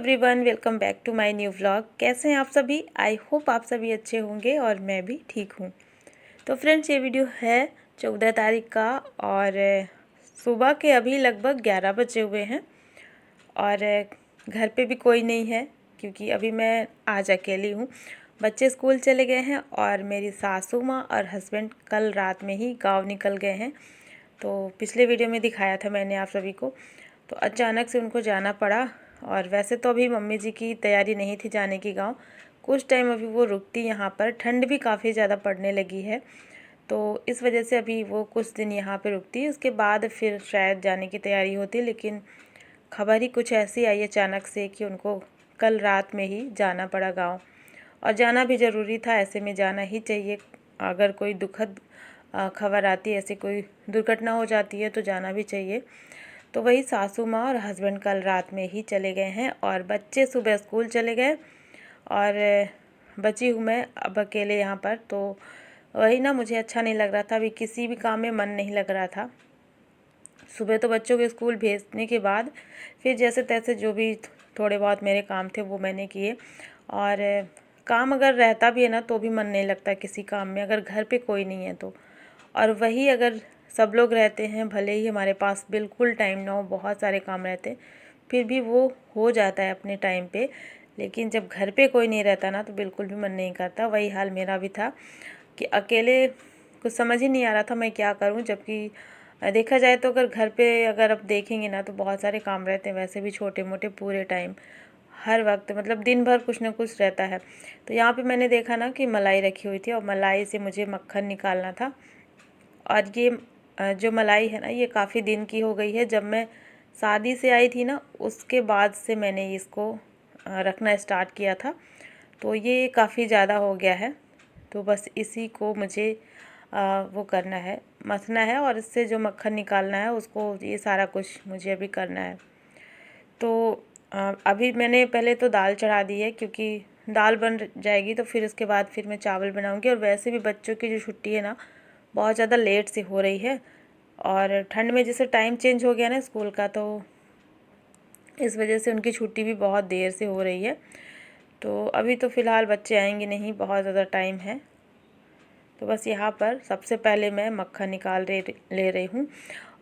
Everyone, welcome back to my new vlog. कैसे हैं आप सभी? आई होप आप सभी अच्छे होंगे और मैं भी ठीक हूँ। तो फ्रेंड्स, ये वीडियो है 14 तारीख का और सुबह के अभी लगभग 11 बजे हुए हैं और घर पे भी कोई नहीं है क्योंकि अभी मैं आज अकेली हूँ। बच्चे स्कूल चले गए हैं और मेरी सासू माँ और हस्बैंड कल रात में ही गाँव निकल गए हैं। तो पिछले वीडियो में दिखाया था मैंने आप सभी को, तो अचानक से उनको जाना पड़ा। और वैसे तो अभी मम्मी जी की तैयारी नहीं थी जाने की गांव, कुछ टाइम अभी वो रुकती यहाँ पर। ठंड भी काफ़ी ज़्यादा पड़ने लगी है तो इस वजह से अभी वो कुछ दिन यहाँ पे रुकती, उसके बाद फिर शायद जाने की तैयारी होती। लेकिन खबर ही कुछ ऐसी आई अचानक से कि उनको कल रात में ही जाना पड़ा गाँव। और जाना भी ज़रूरी था, ऐसे में जाना ही चाहिए। अगर कोई दुखद खबर आती है, ऐसी कोई दुर्घटना हो जाती है तो जाना भी चाहिए। तो वही सासू माँ और हस्बैंड कल रात में ही चले गए हैं और बच्चे सुबह स्कूल चले गए और बची हूँ मैं अब अकेले यहाँ पर। तो वही ना, मुझे अच्छा नहीं लग रहा था, अभी किसी भी काम में मन नहीं लग रहा था। सुबह तो बच्चों के स्कूल भेजने के बाद फिर जैसे तैसे जो भी थोड़े बहुत मेरे काम थे वो मैंने किए। और काम अगर रहता भी है ना तो भी मन नहीं लगता किसी काम में, अगर घर पे कोई नहीं है तो। और वही अगर सब लोग रहते हैं, भले ही हमारे पास बिल्कुल टाइम ना हो, बहुत सारे काम रहते हैं, फिर भी वो हो जाता है अपने टाइम पे। लेकिन जब घर पे कोई नहीं रहता ना तो बिल्कुल भी मन नहीं करता। वही हाल मेरा भी था कि अकेले कुछ समझ ही नहीं आ रहा था मैं क्या करूं। जबकि देखा जाए तो अगर घर पे अगर आप देखेंगे ना तो बहुत सारे काम रहते हैं, वैसे भी छोटे मोटे, पूरे टाइम हर वक्त, मतलब दिन भर कुछ ना कुछ रहता है। तो यहाँ पे मैंने देखा ना कि मलाई रखी हुई थी और मलाई से मुझे मक्खन निकालना था। और ये जो मलाई है ना, ये काफ़ी दिन की हो गई है। जब मैं शादी से आई थी ना उसके बाद से मैंने इसको रखना स्टार्ट किया था, तो ये काफ़ी ज़्यादा हो गया है। तो बस इसी को मुझे वो करना है, मथना है और इससे जो मक्खन निकालना है उसको, ये सारा कुछ मुझे अभी करना है। तो अभी मैंने पहले तो दाल चढ़ा दी है क्योंकि दाल बन जाएगी तो फिर उसके बाद फिर मैं चावल बनाऊंगी। और वैसे भी बच्चों की जो छुट्टी है ना बहुत ज़्यादा लेट से हो रही है और ठंड में जैसे टाइम चेंज हो गया ना स्कूल का, तो इस वजह से उनकी छुट्टी भी बहुत देर से हो रही है। तो अभी तो फ़िलहाल बच्चे आएंगे नहीं, बहुत ज़्यादा टाइम है। तो बस यहाँ पर सबसे पहले मैं मक्खन ले रही हूँ।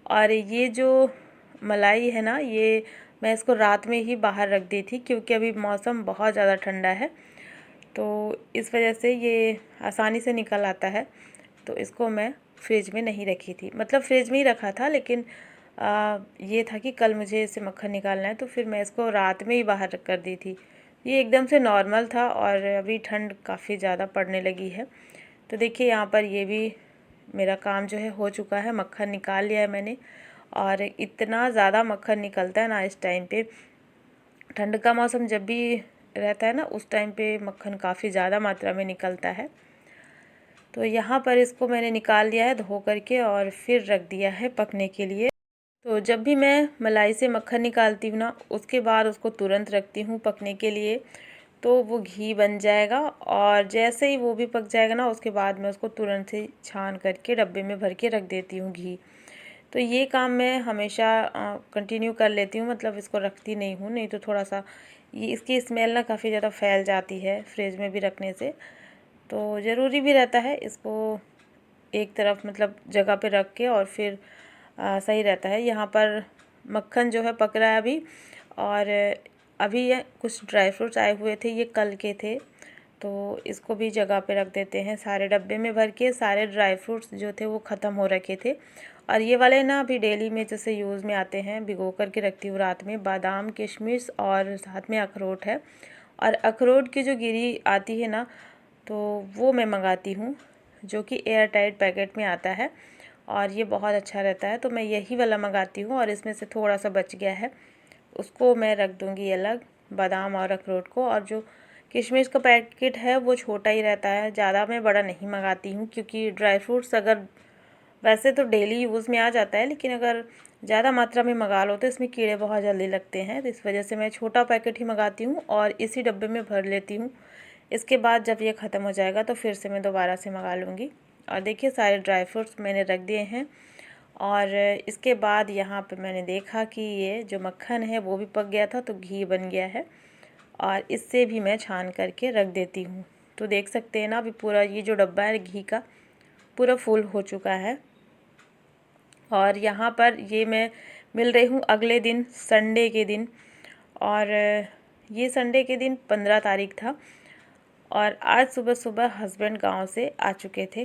और ये जो मलाई है ना, ये मैं इसको रात में ही बाहर रख दी थी क्योंकि अभी मौसम बहुत ज़्यादा ठंडा है, तो इस वजह से ये आसानी से निकल आता है। तो इसको मैं फ्रिज में नहीं रखी थी, मतलब फ्रिज में ही रखा था, लेकिन ये था कि कल मुझे इसे मक्खन निकालना है तो फिर मैं इसको रात में ही बाहर कर दी थी। ये एकदम से नॉर्मल था और अभी ठंड काफ़ी ज़्यादा पड़ने लगी है। तो देखिए यहाँ पर ये भी मेरा काम जो है हो चुका है, मक्खन निकाल लिया है मैंने। और इतना ज़्यादा मक्खन निकलता है ना इस टाइम पे, ठंड का मौसम जब भी रहता है ना उस टाइम पे मक्खन काफ़ी ज़्यादा मात्रा में निकलता है। तो यहाँ पर इसको मैंने निकाल लिया है धो करके और फिर रख दिया है पकने के लिए। तो जब भी मैं मलाई से मक्खन निकालती हूँ ना उसके बाद उसको तुरंत रखती हूँ पकने के लिए, तो वो घी बन जाएगा। और जैसे ही वो भी पक जाएगा ना उसके बाद मैं उसको तुरंत ही छान करके डब्बे में भर के रख देती हूँ घी। तो ये काम मैं हमेशा कंटिन्यू कर लेती हूँ, मतलब इसको रखती नहीं हूँ, नहीं तो थोड़ा सा ये इसकी स्मेल ना काफ़ी ज़्यादा फैल जाती है फ्रिज में भी रखने से। तो ज़रूरी भी रहता है इसको एक तरफ, मतलब जगह पे रख के, और फिर सही रहता है। यहाँ पर मक्खन जो है पक रहा है अभी। और अभी ये कुछ ड्राई फ्रूट्स आए हुए थे, ये कल के थे, तो इसको भी जगह पे रख देते हैं। सारे डब्बे में भर के सारे ड्राई फ्रूट्स जो थे वो ख़त्म हो रखे थे। और ये वाले ना अभी डेली में जैसे यूज़ में आते हैं, भिगो करके रखती हूँ रात में, बादाम, किशमिश और साथ में अखरोट है। और अखरोट की जो गिरी आती है ना तो वो मैं मंगाती हूँ, जो कि एयर टाइट पैकेट में आता है और ये बहुत अच्छा रहता है। तो मैं यही वाला मंगाती हूँ और इसमें से थोड़ा सा बच गया है, उसको मैं रख दूँगी अलग, बादाम और अखरोट को। और जो किशमिश का पैकेट है वो छोटा ही रहता है, ज़्यादा मैं बड़ा नहीं मंगाती हूँ क्योंकि ड्राई फ्रूट्स अगर वैसे तो डेली यूज़ में आ जाता है, लेकिन अगर ज़्यादा मात्रा में मंगा लो तो इसमें कीड़े बहुत जल्दी लगते हैं। तो इस वजह से मैं छोटा पैकेट ही मंगाती हूँ और इसी डब्बे में भर लेती हूँ। इसके बाद जब ये ख़त्म हो जाएगा तो फिर से मैं दोबारा से मंगा लूँगी। और देखिए सारे ड्राई फ्रूट्स मैंने रख दिए हैं। और इसके बाद यहाँ पे मैंने देखा कि ये जो मक्खन है वो भी पक गया था, तो घी बन गया है। और इससे भी मैं छान करके रख देती हूँ। तो देख सकते हैं ना, अभी पूरा ये जो डब्बा है घी का पूरा फुल हो चुका है। और यहाँ पर ये मैं मिल रही हूँ अगले दिन संडे के दिन, और ये संडे के दिन 15 तारीख था। और आज सुबह सुबह हस्बैंड गांव से आ चुके थे।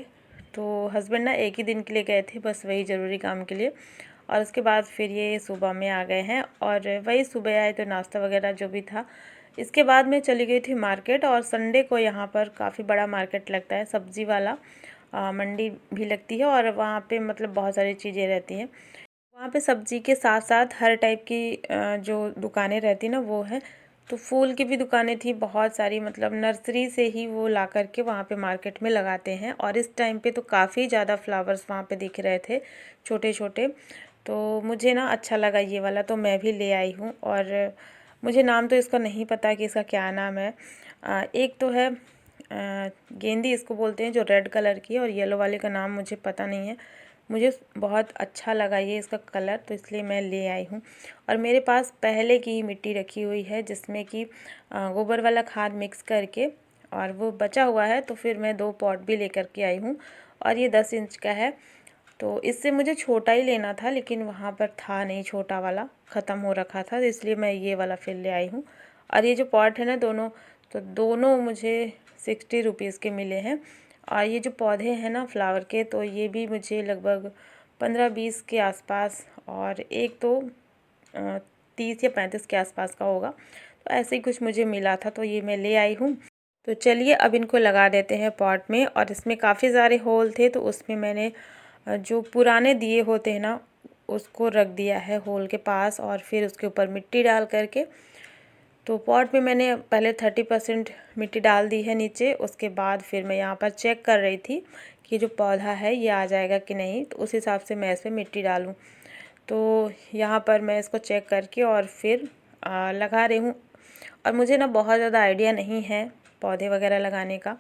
तो हस्बैंड ना एक ही दिन के लिए गए थे, बस वही ज़रूरी काम के लिए, और उसके बाद फिर ये सुबह में आ गए हैं। और वही सुबह आए तो नाश्ता वगैरह जो भी था, इसके बाद मैं चली गई थी मार्केट। और संडे को यहाँ पर काफ़ी बड़ा मार्केट लगता है, सब्ज़ी वाला मंडी भी लगती है, और वहाँ पे मतलब बहुत सारी चीज़ें रहती हैं। वहाँ पे सब्ज़ी के साथ साथ हर टाइप की जो दुकानें रहती ना वो है। तो फूल की भी दुकानें थी बहुत सारी, मतलब नर्सरी से ही वो ला करके वहाँ पे मार्केट में लगाते हैं। और इस टाइम पे तो काफ़ी ज़्यादा फ्लावर्स वहाँ पे दिख रहे थे, छोटे छोटे। तो मुझे ना अच्छा लगा ये वाला, तो मैं भी ले आई हूँ। और मुझे नाम तो इसका नहीं पता कि इसका क्या नाम है। एक तो है गेंदी इसको बोलते हैं, जो रेड कलर की है, और येलो वाले का नाम मुझे पता नहीं है। मुझे बहुत अच्छा लगा ये इसका कलर, तो इसलिए मैं ले आई हूँ। और मेरे पास पहले की ही मिट्टी रखी हुई है, जिसमें कि गोबर वाला खाद मिक्स करके, और वो बचा हुआ है। तो फिर मैं 2 पॉट भी लेकर के आई हूँ, और ये 10 इंच का है। तो इससे मुझे छोटा ही लेना था, लेकिन वहाँ पर था नहीं, छोटा वाला ख़त्म हो रखा था, तो इसलिए मैं ये वाला फिर ले आई हूँ। और ये जो पॉट है ना दोनों, तो दोनों मुझे 60 रुपीज़ के मिले हैं। और ये जो पौधे हैं ना फ्लावर के, तो ये भी मुझे लगभग 15-20 के आसपास, और एक तो 30 या 35 के आसपास का होगा। तो ऐसे ही कुछ मुझे मिला था, तो ये मैं ले आई हूँ। तो चलिए अब इनको लगा देते हैं पॉट में। और इसमें काफ़ी सारे होल थे, तो उसमें मैंने जो पुराने दिए होते हैं ना उसको रख दिया है होल के पास, और फिर उसके ऊपर मिट्टी डाल करके। तो पॉट में मैंने पहले 30% मिट्टी डाल दी है नीचे। उसके बाद फिर मैं यहाँ पर चेक कर रही थी कि जो पौधा है ये आ जाएगा कि नहीं, तो उस हिसाब से मैं इसमें मिट्टी डालूँ। तो यहाँ पर मैं इसको चेक करके और फिर लगा रही हूँ। और मुझे ना बहुत ज़्यादा आइडिया नहीं है पौधे वगैरह लगाने का,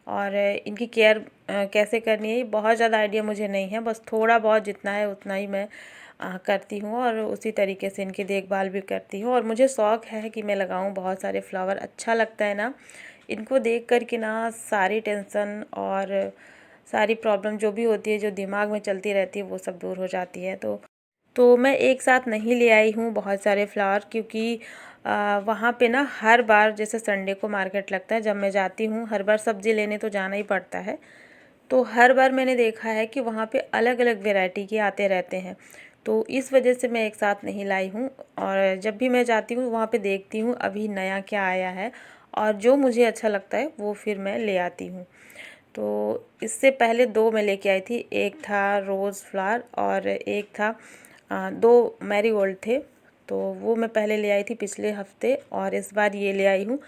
और इनकी केयर कैसे करनी है ये बहुत ज़्यादा आइडिया मुझे नहीं है। बस थोड़ा बहुत जितना है उतना ही मैं करती हूँ, और उसी तरीके से इनकी देखभाल भी करती हूँ। और मुझे शौक़ है कि मैं लगाऊँ बहुत सारे फ्लावर, अच्छा लगता है ना इनको देख कर के ना, सारी टेंशन और सारी प्रॉब्लम जो भी होती है, जो दिमाग में चलती रहती है, वो सब दूर हो जाती है। तो मैं एक साथ नहीं ले आई हूँ बहुत सारे फ्लावर, क्योंकि वहाँ पे ना हर बार, जैसे संडे को मार्केट लगता है, जब मैं जाती हूँ हर बार सब्ज़ी लेने तो जाना ही पड़ता है। तो हर बार मैंने देखा है कि वहाँ पे अलग अलग वैरायटी के आते रहते हैं, तो इस वजह से मैं एक साथ नहीं लाई हूँ। और जब भी मैं जाती हूँ वहाँ पे देखती हूँ अभी नया क्या आया है, और जो मुझे अच्छा लगता है वो फिर मैं ले आती हूँ। तो इससे पहले 2 मैं लेके आई थी, एक था रोज़ फ्लावर और एक था 2 मैरीगोल्ड थे। तो वो मैं पहले ले आई थी पिछले हफ्ते, और इस बार ये ले आई हूँ।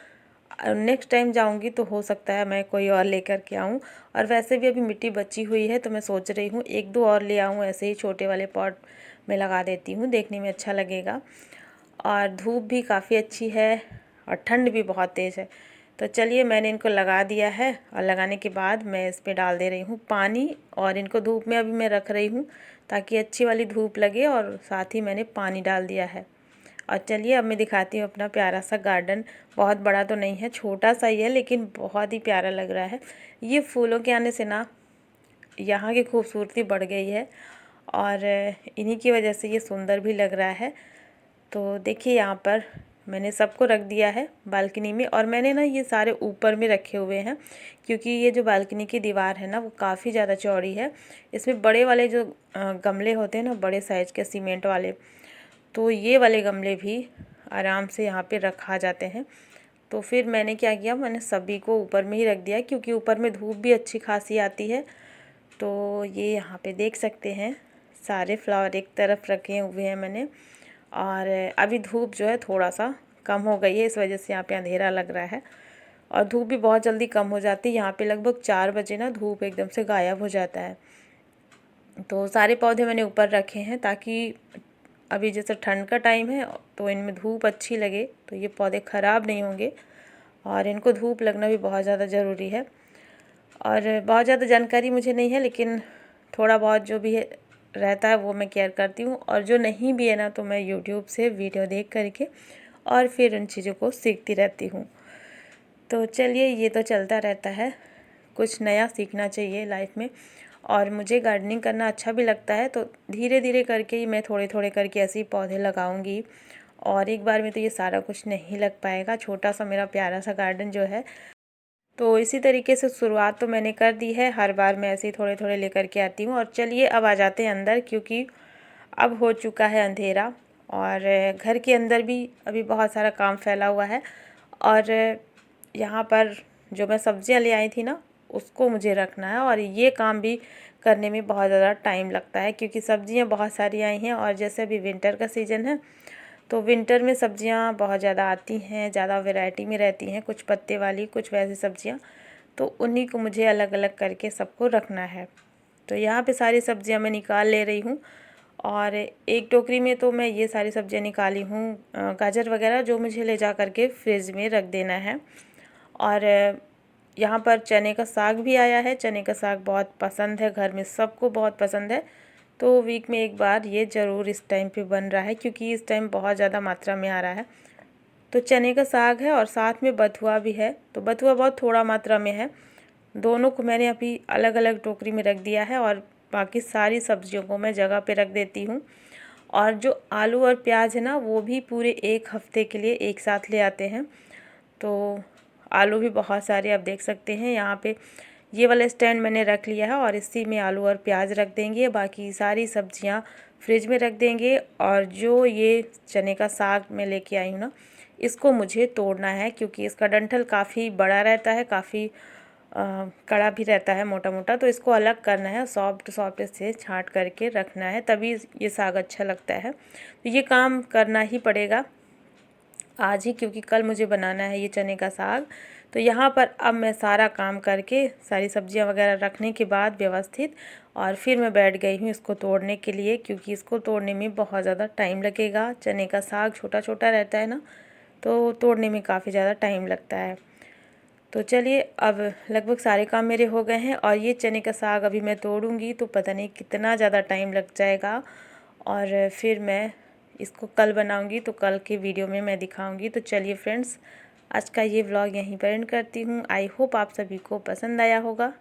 नेक्स्ट टाइम जाऊँगी तो हो सकता है मैं कोई और लेकर के आऊँ। और वैसे भी अभी मिट्टी बची हुई है, तो मैं सोच रही हूँ 1-2 और ले आऊँ, ऐसे ही छोटे वाले पॉट में लगा देती हूँ, देखने में अच्छा लगेगा। और धूप भी काफ़ी अच्छी है, और ठंड भी बहुत तेज़ है। तो चलिए मैंने इनको लगा दिया है, और लगाने के बाद मैं इस पर डाल दे रही हूँ पानी, और इनको धूप में अभी मैं रख रही हूँ ताकि अच्छी वाली धूप लगे, और साथ ही मैंने पानी डाल दिया है। और चलिए अब मैं दिखाती हूँ अपना प्यारा सा गार्डन। बहुत बड़ा तो नहीं है, छोटा सा ही है, लेकिन बहुत ही प्यारा लग रहा है। ये फूलों के आने से ना यहाँ की खूबसूरती बढ़ गई है, और इन्हीं की वजह से ये सुंदर भी लग रहा है। तो देखिए यहाँ पर मैंने सबको रख दिया है बालकनी में, और मैंने ना ये सारे ऊपर में रखे हुए हैं, क्योंकि ये जो बालकनी की दीवार है ना वो काफ़ी ज़्यादा चौड़ी है। इसमें बड़े वाले जो गमले होते हैं ना, बड़े साइज़ के सीमेंट वाले, तो ये वाले गमले भी आराम से यहाँ पे रखा जाते हैं। तो फिर मैंने क्या किया, मैंने सभी को ऊपर में ही रख दिया, क्योंकि ऊपर में धूप भी अच्छी खासी आती है। तो ये यहाँ पे देख सकते हैं सारे फ्लावर एक तरफ रखे हुए हैं मैंने। और अभी धूप जो है थोड़ा सा कम हो गई है, इस वजह से यहाँ पे अंधेरा लग रहा है, और धूप भी बहुत जल्दी कम हो जाती है। यहाँ पे लगभग 4 बजे ना धूप एकदम से गायब हो जाता है। तो सारे पौधे मैंने ऊपर रखे हैं, ताकि अभी जैसे ठंड का टाइम है तो इनमें धूप अच्छी लगे, तो ये पौधे ख़राब नहीं होंगे, और इनको धूप लगना भी बहुत ज़्यादा ज़रूरी है। और बहुत ज़्यादा जानकारी मुझे नहीं है, लेकिन थोड़ा बहुत जो भी है रहता है वो मैं केयर करती हूँ। और जो नहीं भी है ना, तो मैं यूट्यूब से वीडियो देख करके और फिर उन चीज़ों को सीखती रहती हूँ। तो चलिए, ये तो चलता रहता है, कुछ नया सीखना चाहिए लाइफ में। और मुझे गार्डनिंग करना अच्छा भी लगता है, तो धीरे धीरे करके ही मैं थोड़े थोड़े करके ऐसे ही पौधे लगाऊंगी। और एक बार में तो ये सारा कुछ नहीं लग पाएगा, छोटा सा मेरा प्यारा सा गार्डन जो है। तो इसी तरीके से शुरुआत तो मैंने कर दी है, हर बार मैं ऐसे ही थोड़े थोड़े लेकर के आती हूँ। और चलिए अब आ जाते हैं अंदर, क्योंकि अब हो चुका है अंधेरा और घर के अंदर भी अभी बहुत सारा काम फैला हुआ है। और यहाँ पर जो मैं सब्जियाँ ले आई थी ना, उसको मुझे रखना है, और ये काम भी करने में बहुत ज़्यादा टाइम लगता है, क्योंकि सब्जियाँ बहुत सारी आई हैं। और जैसे अभी विंटर का सीज़न है, तो विंटर में सब्जियां बहुत ज़्यादा आती हैं, ज़्यादा वैरायटी में रहती हैं, कुछ पत्ते वाली, कुछ वैसी सब्जियां। तो उन्हीं को मुझे अलग अलग करके सबको रखना है। तो यहाँ पे सारी सब्जियां मैं निकाल ले रही हूँ। और एक टोकरी में तो मैं ये सारी सब्जियां निकाली हूँ, गाजर वगैरह, जो मुझे ले जा करके फ्रिज में रख देना है। और यहाँ पर चने का साग भी आया है। चने का साग बहुत पसंद है, घर में सबको बहुत पसंद है। तो वीक में एक बार ये ज़रूर इस टाइम पे बन रहा है, क्योंकि इस टाइम बहुत ज़्यादा मात्रा में आ रहा है। तो चने का साग है और साथ में बथुआ भी है। तो बथुआ बहुत थोड़ा मात्रा में है। दोनों को मैंने अभी अलग अलग टोकरी में रख दिया है, और बाकी सारी सब्जियों को मैं जगह पे रख देती हूँ। और जो आलू और प्याज है ना, वो भी पूरे एक हफ्ते के लिए एक साथ ले आते हैं। तो आलू भी बहुत सारे आप देख सकते हैं यहाँ पे। ये वाला स्टैंड मैंने रख लिया है, और इसी में आलू और प्याज रख देंगे, बाकी सारी सब्जियाँ फ्रिज में रख देंगे। और जो ये चने का साग मैं लेके आई हूँ ना, इसको मुझे तोड़ना है, क्योंकि इसका डंठल काफ़ी बड़ा रहता है, काफ़ी कड़ा भी रहता है, मोटा मोटा। तो इसको अलग करना है, सॉफ्ट सॉफ्ट से छाँट करके रखना है, तभी ये साग अच्छा लगता है। तो ये काम करना ही पड़ेगा आज ही, क्योंकि कल मुझे बनाना है ये चने का साग। तो यहाँ पर अब मैं सारा काम करके, सारी सब्जियाँ वगैरह रखने के बाद व्यवस्थित, और फिर मैं बैठ गई हूँ इसको तोड़ने के लिए, क्योंकि इसको तोड़ने में बहुत ज़्यादा टाइम लगेगा। चने का साग छोटा छोटा रहता है ना, तो तोड़ने में काफ़ी ज़्यादा टाइम लगता है। तो चलिए, अब लगभग सारे काम मेरे हो गए हैं, और ये चने का साग अभी मैं तोड़ूंगी तो पता नहीं कितना ज़्यादा टाइम लग जाएगा। और फिर मैं इसको कल बनाऊंगी, तो कल के वीडियो में मैं दिखाऊंगी। तो चलिए फ्रेंड्स, आज का ये व्लॉग यहीं पर एंड करती हूँ। आई होप आप सभी को पसंद आया होगा।